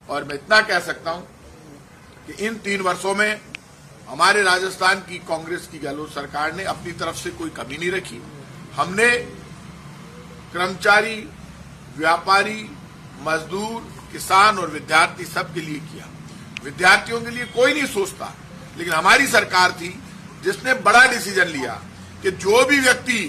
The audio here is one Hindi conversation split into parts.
और मैं इतना कह सकता हूं कि इन 3 वर्षों में हमारे राजस्थान की कांग्रेस की गहलोत सरकार ने अपनी तरफ से कोई कमी नहीं रखी। हमने कर्मचारी, व्यापारी, मजदूर, किसान और विद्यार्थी सबके लिए किया। विद्यार्थियों के लिए कोई नहीं सोचता, लेकिन हमारी सरकार थी जिसने बड़ा डिसीजन लिया कि जो भी व्यक्ति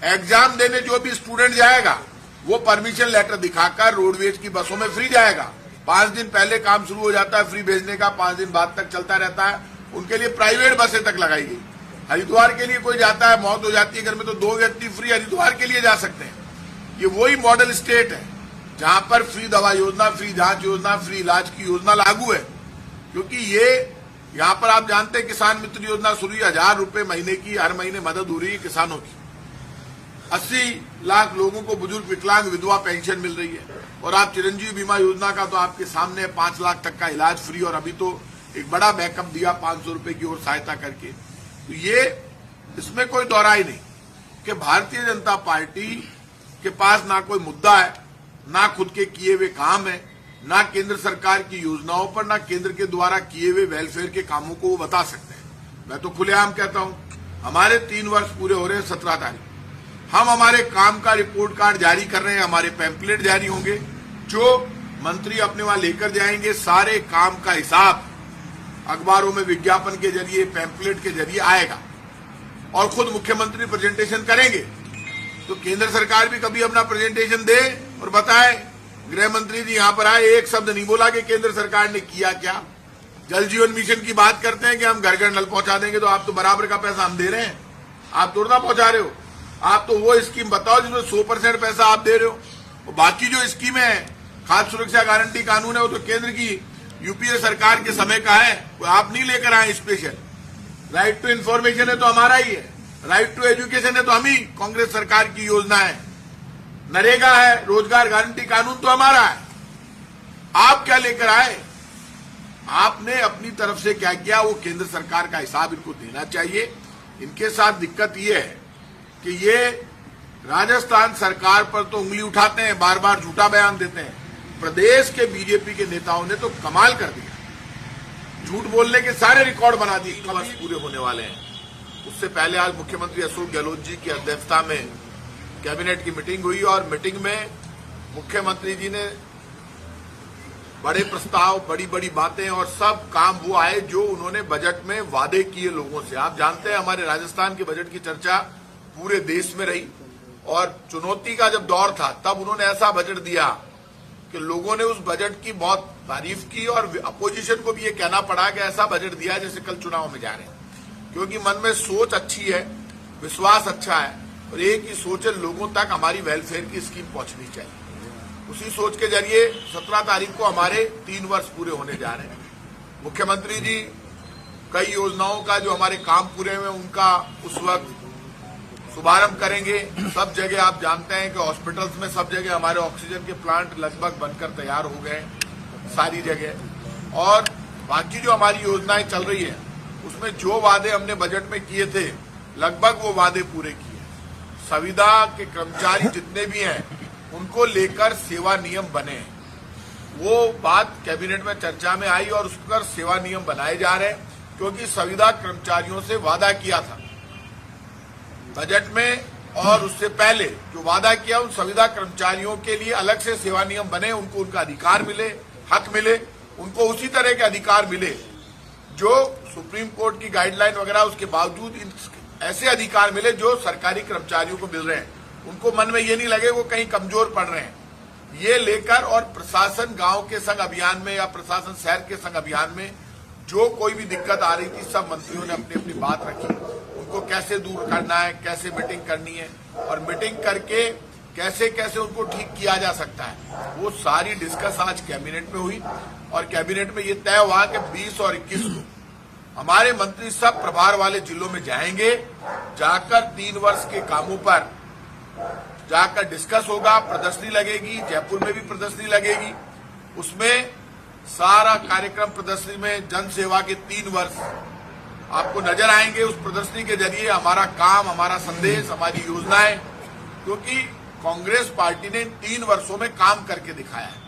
एग्जाम देने, जो भी स्टूडेंट जाएगा वो परमिशन लेटर दिखाकर रोडवेज की बसों में फ्री जाएगा। 5 दिन पहले काम शुरू हो जाता है फ्री भेजने का, 5 दिन बाद तक चलता रहता है। उनके लिए प्राइवेट बसें तक लगाई गई। हरिद्वार के लिए कोई जाता है, मौत हो जाती है घर में, तो 2 व्यक्ति फ्री हरिद्वार के लिए जा सकते हैं। ये वही मॉडल स्टेट है जहां पर फ्री दवा योजना, फ्री जांच योजना, फ्री इलाज की योजना लागू है। क्योंकि ये यहाँ पर आप जानते हैं किसान मित्र योजना शुरू, 1000 रुपए महीने की हर महीने मदद हो रही है किसानों की। 80 लाख लोगों को बुजुर्ग, विकलांग, विधवा पेंशन मिल रही है। और आप चिरंजीवी बीमा योजना का तो आपके सामने 5 लाख तक का इलाज फ्री, और अभी तो एक बड़ा बैकअप दिया 500 रुपए की और सहायता करके। तो ये इसमें कोई दोहराई नहीं कि भारतीय जनता पार्टी के पास ना कोई मुद्दा है, ना खुद के किए हुए काम है, ना केंद्र सरकार की योजनाओं पर, ना केंद्र के द्वारा किए हुए वेलफेयर के कामों को वो बता सकते हैं। मैं तो खुलेआम कहता हूं, हमारे 3 वर्ष पूरे हो रहे हैं 17 तारीख। हम हमारे काम का रिपोर्ट कार्ड जारी कर रहे हैं, हमारे पैम्पलेट जारी होंगे, जो मंत्री अपने वहां लेकर जाएंगे। सारे काम का हिसाब अखबारों में विज्ञापन के जरिए, पैम्पलेट के जरिए आएगा और खुद मुख्यमंत्री प्रेजेंटेशन करेंगे। तो केंद्र सरकार भी कभी अपना प्रेजेंटेशन दे और बताए। गृह मंत्री जी यहां पर आए, एक शब्द नहीं बोला कि केंद्र सरकार ने किया क्या। जल जीवन मिशन की बात करते हैं कि हम घर घर नल पहुंचा देंगे, तो आप तो बराबर का पैसा हम दे रहे हैं, आप थोड़ा पहुंचा रहे हो। आप तो वो स्कीम बताओ जिसमें 100% पैसा आप दे रहे हो। और बाकी जो स्कीमें है, खाद्य सुरक्षा गारंटी कानून है, वो तो केंद्र की यूपीए सरकार के समय का है, वो आप नहीं लेकर आए स्पेशल। राइट टू इन्फॉर्मेशन है तो हमारा ही है, राइट टू एजुकेशन है तो हम ही, कांग्रेस सरकार की योजना है। नरेगा है, रोजगार गारंटी कानून तो हमारा है। आप क्या लेकर आए? आपने अपनी तरफ से क्या किया, वो केंद्र सरकार का हिसाब इनको देना चाहिए। इनके साथ दिक्कत ये है कि ये राजस्थान सरकार पर तो उंगली उठाते हैं, बार बार झूठा बयान देते हैं। प्रदेश के बीजेपी के नेताओं ने तो कमाल कर दिया, झूठ बोलने के सारे रिकॉर्ड बना दिए। वर्ष पूरे होने वाले हैं। उससे पहले आज मुख्यमंत्री अशोक गहलोत जी की अध्यक्षता में कैबिनेट की मीटिंग हुई, और मीटिंग में मुख्यमंत्री जी ने बड़े प्रस्ताव, बड़ी बड़ी बातें और सब काम वो आए जो उन्होंने बजट में वादे किए लोगों से। आप जानते हैं हमारे राजस्थान के बजट की चर्चा पूरे देश में रही, और चुनौती का जब दौर था तब उन्होंने ऐसा बजट दिया कि लोगों ने उस बजट की बहुत तारीफ की, और अपोजिशन को भी ये कहना पड़ा कि ऐसा बजट दिया जैसे कल चुनाव में जा रहे हैं। क्योंकि मन में सोच अच्छी है, विश्वास अच्छा है, और एक ही सोच है, लोगों तक हमारी वेलफेयर की स्कीम पहुंचनी चाहिए। उसी सोच के जरिए 17 तारीख को हमारे 3 वर्ष पूरे होने जा रहे हैं। मुख्यमंत्री जी कई योजनाओं का जो हमारे काम पूरे हुए उनका उस वक्त शुभारंभ करेंगे। सब जगह आप जानते हैं कि हॉस्पिटल्स में सब जगह हमारे ऑक्सीजन के प्लांट लगभग बनकर तैयार हो गए सारी जगह। और बाकी जो हमारी योजनाएं चल रही है उसमें जो वादे हमने बजट में किए थे लगभग वो वादे पूरे किए। संविदा के कर्मचारी जितने भी हैं उनको लेकर सेवा नियम बने, वो बात कैबिनेट में चर्चा में आई और उस पर सेवा नियम बनाए जा रहे हैं। क्योंकि संविदा कर्मचारियों से वादा किया था बजट में, और उससे पहले जो वादा किया उन संविदा कर्मचारियों के लिए अलग से सेवा नियम बने, उनको उनका अधिकार मिले, हक मिले, उनको उसी तरह के अधिकार मिले जो सुप्रीम कोर्ट की गाइडलाइन वगैरह उसके बावजूद ऐसे अधिकार मिले जो सरकारी कर्मचारियों को मिल रहे हैं। उनको मन में ये नहीं लगे वो कहीं कमजोर पड़ रहे हैं। ये लेकर, और प्रशासन गांव के संग अभियान में या प्रशासन शहर के संग अभियान में जो कोई भी दिक्कत आ रही थी, सब मंत्रियों ने अपनी अपनी बात रखी। उनको कैसे दूर करना है, कैसे मीटिंग करनी है, और मीटिंग करके कैसे कैसे उनको ठीक किया जा सकता है, वो सारी डिस्कस आज कैबिनेट में हुई। और कैबिनेट में ये तय हुआ कि 20 और 21 को हमारे मंत्री सब प्रभार वाले जिलों में जाएंगे, जाकर 3 वर्ष के कामों पर जाकर डिस्कस होगा। प्रदर्शनी लगेगी, जयपुर में भी प्रदर्शनी लगेगी। उसमें सारा कार्यक्रम प्रदर्शनी में जन सेवा के 3 वर्ष आपको नजर आएंगे। उस प्रदर्शनी के जरिए हमारा काम, हमारा संदेश, हमारी योजनाएं, क्योंकि कांग्रेस पार्टी ने 3 वर्षों में काम करके दिखाया है।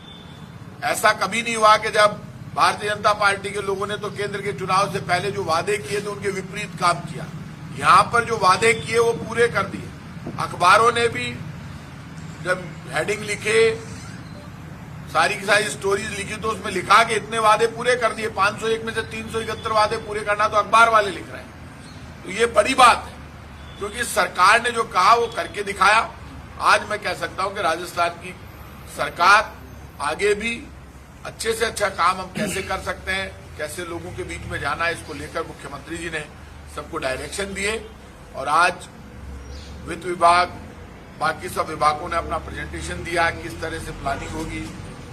ऐसा कभी नहीं हुआ कि जब भारतीय जनता पार्टी के लोगों ने तो केंद्र के चुनाव से पहले जो वादे किए थे उनके विपरीत काम किया। यहां पर जो वादे किए वो पूरे कर दिए। अखबारों ने भी जब हेडिंग लिखे, सारी की सारी स्टोरीज लिखी, तो उसमें लिखा कि इतने वादे पूरे कर दिए। 501 में से 371 वादे पूरे करना तो अखबार वाले लिख रहे हैं। तो ये बड़ी बात है, क्योंकि सरकार ने जो कहा वो करके दिखाया। आज मैं कह सकता हूं कि राजस्थान की सरकार आगे भी अच्छे से अच्छा काम हम कैसे कर सकते हैं, कैसे लोगों के बीच में जाना है, इसको लेकर मुख्यमंत्री जी ने सबको डायरेक्शन दिए। और आज वित्त विभाग, बाकी सब विभागों ने अपना प्रेजेंटेशन दिया, किस तरह से प्लानिंग होगी,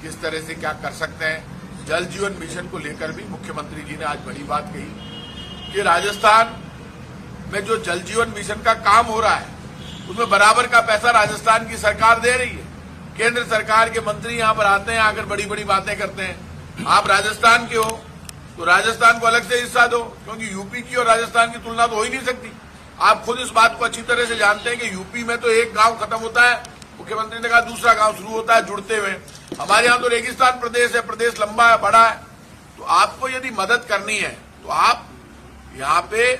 किस तरह से क्या कर सकते हैं। जल जीवन मिशन को लेकर भी मुख्यमंत्री जी ने आज बड़ी बात कही कि राजस्थान में जो जल जीवन मिशन का काम हो रहा है उसमें बराबर का पैसा राजस्थान की सरकार दे रही है। केंद्र सरकार के मंत्री यहां पर आते हैं, आकर बड़ी बड़ी बातें करते हैं। आप राजस्थान के हो तो राजस्थान को अलग से हिस्सा दो, क्योंकि यूपी की और राजस्थान की तुलना तो हो ही नहीं सकती। आप खुद इस बात को अच्छी तरह से जानते हैं कि यूपी में तो एक गांव खत्म होता है, मुख्यमंत्री ने कहा दूसरा गांव शुरू होता है जुड़ते हुए। हमारे यहाँ तो रेगिस्तान प्रदेश है, प्रदेश लंबा है, बड़ा है। तो आपको यदि मदद करनी है तो आप यहाँ पे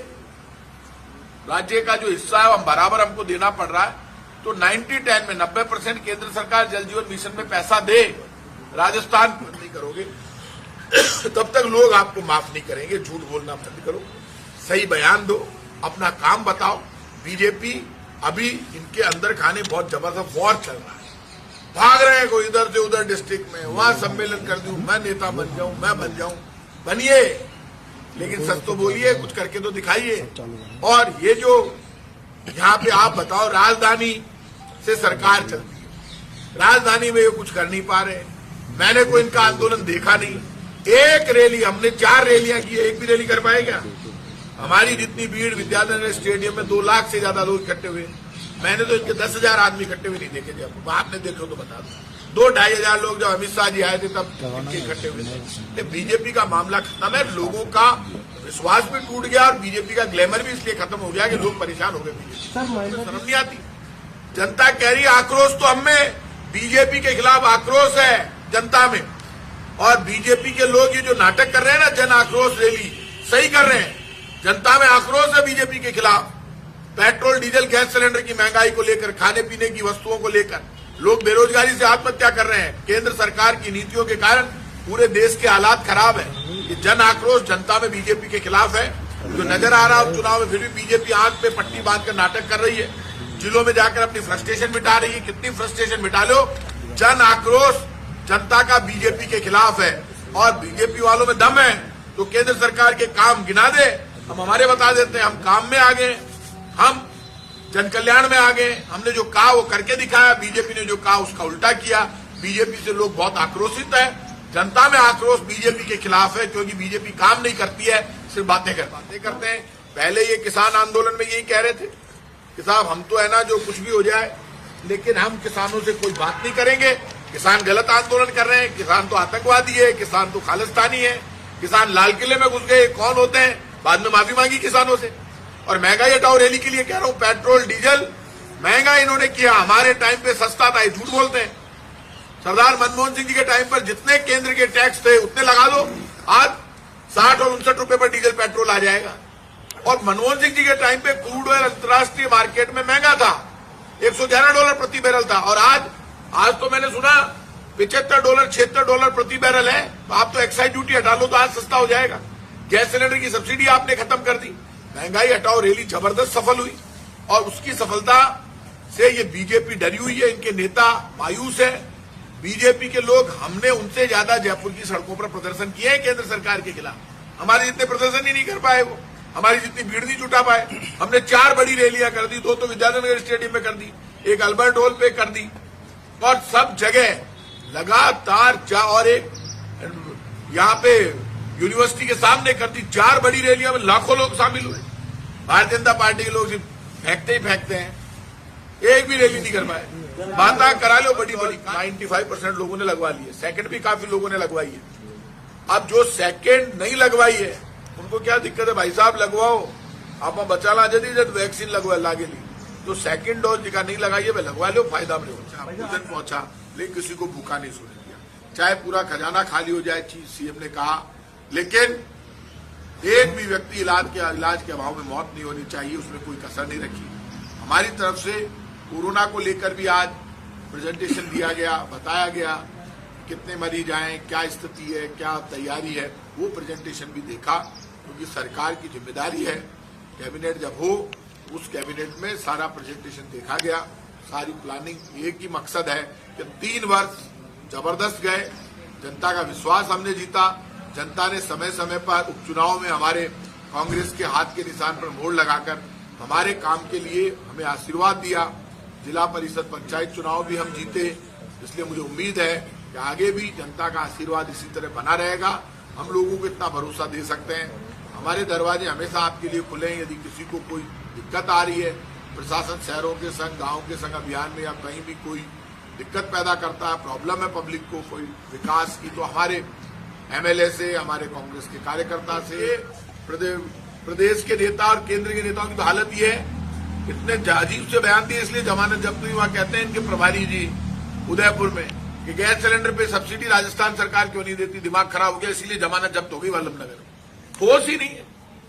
राज्य का जो हिस्सा है हम बराबर हमको देना पड़ रहा है। तो 90-10 में 90% केंद्र सरकार जल जीवन मिशन में पैसा दे, राजस्थान नहीं करोगे तब तक लोग आपको माफ नहीं करेंगे। झूठ बोलना बंद करो, सही बयान दो, अपना काम बताओ। बीजेपी अभी इनके अंदर खाने बहुत जबरदस्त वॉर चल रहा है, भाग रहे हैं कोई इधर से उधर डिस्ट्रिक्ट में, वहां सम्मेलन कर दूं, मैं नेता बन जाऊं, मैं बन जाऊं। बनिए, लेकिन सच तो बोलिए, कुछ करके तो दिखाइए। और ये जो यहाँ पे आप बताओ, राजधानी से सरकार चलती है, राजधानी में ये कुछ कर नहीं पा रहे। मैंने कोई इनका आंदोलन देखा नहीं। एक रैली, हमने 4 रैलियां की, एक भी रैली कर पाए क्या? हमारी जितनी भीड़ विद्यानगर स्टेडियम में 2 लाख से ज्यादा लोग इकट्ठे हुए, मैंने तो इनके 10,000 आदमी इकट्ठे हुए नहीं देखे। जब आपने देखे तो बता दो, 2-2.5 हजार लोग जब अमित शाह जी आए थे तब इनके इकट्ठे हुए थे। बीजेपी का मामला खत्म है, लोगों का विश्वास भी टूट गया और बीजेपी का ग्लैमर भी इसलिए खत्म हो गया कि लोग परेशान हो गए। बीजेपी शर्म नहीं आती। जनता कह रही है आक्रोश तो हमें, बीजेपी के खिलाफ आक्रोश है जनता में। और बीजेपी के लोग ये जो नाटक कर रहे हैं ना, जन आक्रोश रैली, सही कर रहे हैं। जनता में आक्रोश है बीजेपी के खिलाफ। पेट्रोल डीजल गैस सिलेंडर की महंगाई को लेकर, खाने पीने की वस्तुओं को लेकर, लोग बेरोजगारी से आत्महत्या कर रहे हैं। केंद्र सरकार की नीतियों के कारण पूरे देश के हालात खराब है। ये जन आक्रोश जनता में बीजेपी के खिलाफ है, जो नजर आ रहा है चुनाव में। फिर भी बीजेपी आंख पे पट्टी बांधकर नाटक कर रही है, जिलों में जाकर अपनी फ्रस्ट्रेशन मिटा रही है। कितनी फ्रस्ट्रेशन मिटा लो, जन आक्रोश जनता का बीजेपी के खिलाफ है। और बीजेपी वालों में दम है तो केंद्र सरकार के काम गिना दे, हम हमारे बता देते हैं। हम काम में आ गए, हम जन कल्याण में आ गए, हमने जो कहा वो करके दिखाया। बीजेपी ने जो कहा उसका उल्टा किया। बीजेपी से लोग बहुत आक्रोशित है। जनता में आक्रोश बीजेपी के खिलाफ है, क्योंकि बीजेपी काम नहीं करती है, सिर्फ बातें करते हैं। पहले ये किसान आंदोलन में यही कह रहे थे कि साहब हम तो है ना, जो कुछ भी हो जाए, लेकिन हम किसानों से कोई बात नहीं करेंगे। किसान गलत आंदोलन कर रहे हैं, किसान तो आतंकवादी है, किसान तो खालिस्तानी है, किसान लाल किले में घुस गए, कौन होते हैं। बाद में माफी मांगी किसानों से। और महंगाई हटाओ रैली के लिए कह रहा हूं, पेट्रोल डीजल महंगा इन्होंने किया, हमारे टाइम पे सस्ता था, ये झूठ बोलते हैं। सरदार मनमोहन सिंह जी के टाइम पर जितने केंद्र के टैक्स थे उतने लगा दो, आज 60 और 59 रुपए पर डीजल पेट्रोल आ जाएगा। और मनमोहन सिंह जी के टाइम पे क्रूड ऑयल अंतर्राष्ट्रीय मार्केट में महंगा था, $111 प्रति बैरल था। और आज तो मैंने सुना $75 $76 प्रति बैरल है। तो आप तो एक्साइज ड्यूटी हटा लो तो आज सस्ता हो जाएगा। गैस सिलेंडर की सब्सिडी आपने खत्म कर दी। महंगाई हटाओ रैली जबरदस्त सफल हुई, और उसकी सफलता से ये बीजेपी डरी हुई है, इनके नेता मायूस है। बीजेपी के लोग, हमने उनसे ज्यादा जयपुर की सड़कों पर प्रदर्शन किए हैं केंद्र सरकार के खिलाफ। हमारे जितने प्रदर्शन ही नहीं कर पाए वो, हमारी जितनी भीड़ नहीं जुटा पाए। हमने 4 बड़ी रैलियां कर दी, 2 तो विद्यानगर स्टेडियम में कर दी, एक अल्बर्ट हॉल पे कर दी, और सब जगह लगातार और एक यहाँ पे यूनिवर्सिटी के सामने कर दी। 4 बड़ी रैलियों में लाखों लोग शामिल हुए। भारतीय जनता पार्टी के लोग सिर्फ फेंकते ही फेंकते हैं, एक भी रैली नहीं कर पाए। बातें करा लो बड़ी बड़ी, 95% लोगों ने लगवा ली है, सेकंड भी काफी लोगों ने लगवाई है। अब जो सेकंड नहीं लगवाई है उनको क्या दिक्कत है, भाई साहब लगवाओ, आप बचाना जल्दी जल्द वैक्सीन लगवा लागे ली। जो सेकंड डोज जिका नहीं लगाई है वह लगवा लो, फायदा में भोजन पहुंचा, लेकिन किसी को भूखा नहीं सोने दिया। चाहे पूरा खजाना खाली हो जाए, चीज सीएम ने कहा, लेकिन एक भी व्यक्ति इलाज के अभाव में मौत नहीं होनी चाहिए, उसमें कोई कसर नहीं रखी। हमारी तरफ से कोरोना को लेकर भी आज प्रेजेंटेशन दिया गया, बताया गया कितने मरीज आए, क्या स्थिति है, क्या तैयारी है, वो प्रेजेंटेशन भी देखा, क्योंकि सरकार की जिम्मेदारी है। कैबिनेट जब हो, उस कैबिनेट में सारा प्रेजेंटेशन देखा गया, सारी प्लानिंग। एक ही मकसद है कि 3 वर्ष जबरदस्त गए, जनता का विश्वास हमने जीता, जनता ने समय समय पर उपचुनाव में हमारे कांग्रेस के हाथ के निशान पर मोहर लगाकर हमारे काम के लिए हमें आशीर्वाद दिया। जिला परिषद पंचायत चुनाव भी हम जीते, इसलिए मुझे उम्मीद है कि आगे भी जनता का आशीर्वाद इसी तरह बना रहेगा। हम लोगों को इतना भरोसा दे सकते हैं, हमारे दरवाजे हमेशा आपके लिए खुले हैं। यदि किसी को कोई दिक्कत आ रही है, प्रशासन शहरों के संग, गाँव के संग अभियान में या कहीं भी कोई दिक्कत पैदा करता है, प्रॉब्लम है पब्लिक को कोई विकास की, तो हमारे एमएलए से, हमारे कांग्रेस के कार्यकर्ता से, प्रदेश के नेता और केंद्र के नेताओं की तो हालत ये है, इतने अजीब से बयान दिए, इसलिए जमानत जब्त हुई। वहां कहते हैं इनके प्रभारी जी उदयपुर में कि गैस सिलेंडर पे सब्सिडी राजस्थान सरकार क्यों नहीं देती, दिमाग खराब हो गया, इसलिए जमानत जब्त हो गई वल्लभनगर। होश ही नहीं है,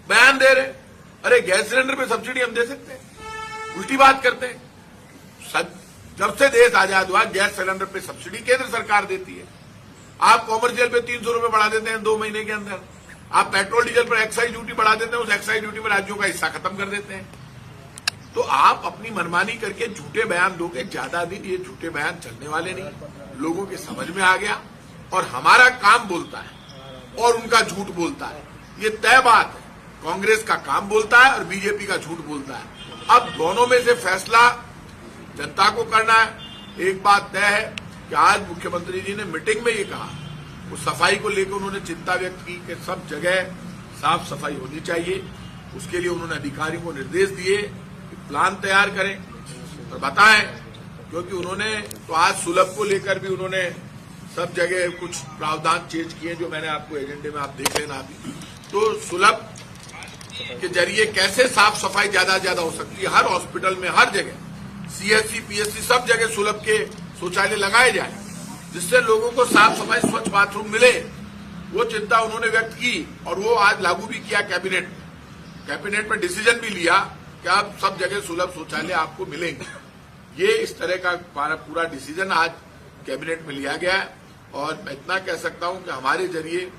बयान दे रहे, अरे गैस सिलेंडर पे सब्सिडी हम दे सकते हैं, उल्टी बात करते हैं। जब से देश आजाद हुआ, गैस सिलेंडर पे सब्सिडी केंद्र सरकार देती है। आप कॉमर्शियल पे 300 रुपए बढ़ा देते हैं 2 महीने के अंदर, आप पेट्रोल डीजल पर एक्साइज ड्यूटी बढ़ा देते हैं, उस एक्साइज ड्यूटी में राज्यों का हिस्सा खत्म कर देते हैं। तो आप अपनी मनमानी करके झूठे बयान दोगे, ज्यादा दिन ये झूठे बयान चलने वाले नहीं। लोगों के समझ में आ गया, और हमारा काम बोलता है और उनका झूठ बोलता है, ये तय बात है। कांग्रेस का काम बोलता है और बीजेपी का झूठ बोलता है। अब दोनों में से फैसला जनता को करना है। एक बात तय है कि आज मुख्यमंत्री जी ने मीटिंग में ये कहा, वो सफाई को लेकर उन्होंने चिंता व्यक्त की कि सब जगह साफ सफाई होनी चाहिए। उसके लिए उन्होंने अधिकारियों को निर्देश दिए कि प्लान तैयार करें और बताएं, क्योंकि उन्होंने तो आज सुलभ को लेकर भी उन्होंने सब जगह कुछ प्रावधान चेंज किए, जो मैंने आपको एजेंडे में आप देख लेना अभी। तो सुलभ के जरिए कैसे साफ सफाई ज्यादा ज्यादा हो सकती है, हर हॉस्पिटल में, हर जगह, सीएससी, पीएससी, सब जगह सुलभ के शौचालय लगाए जाए, जिससे लोगों को साफ सफाई, स्वच्छ बाथरूम मिले। वो चिंता उन्होंने व्यक्त की और वो आज लागू भी किया। कैबिनेट में डिसीजन भी लिया कि अब सब जगह सुलभ शौचालय आपको मिलेंगे। ये इस तरह का पूरा डिसीजन आज कैबिनेट में लिया गया है। और मैं इतना कह सकता हूं कि हमारे जरिए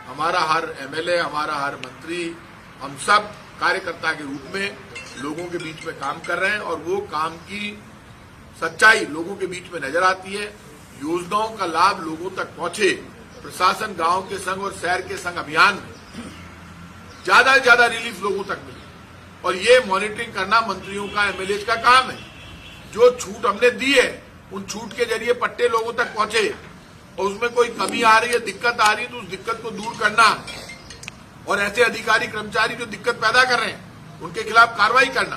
हमारा हर एमएलए, हमारा हर मंत्री, हम सब कार्यकर्ता के रूप में लोगों के बीच में काम कर रहे हैं, और वो काम की सच्चाई लोगों के बीच में नजर आती है। योजनाओं का लाभ लोगों तक पहुंचे, प्रशासन गांव के संग और शहर के संग अभियान में ज्यादा से ज्यादा रिलीफ लोगों तक मिले, और ये मॉनिटरिंग करना मंत्रियों का, एमएलए का काम है। जो छूट हमने दी है, उन छूट के जरिए पट्टे लोगों तक पहुंचे, और उसमें कोई कमी आ रही है, दिक्कत आ रही है, तो उस दिक्कत को दूर करना, और ऐसे अधिकारी कर्मचारी जो दिक्कत पैदा कर रहे हैं उनके खिलाफ कार्रवाई करना।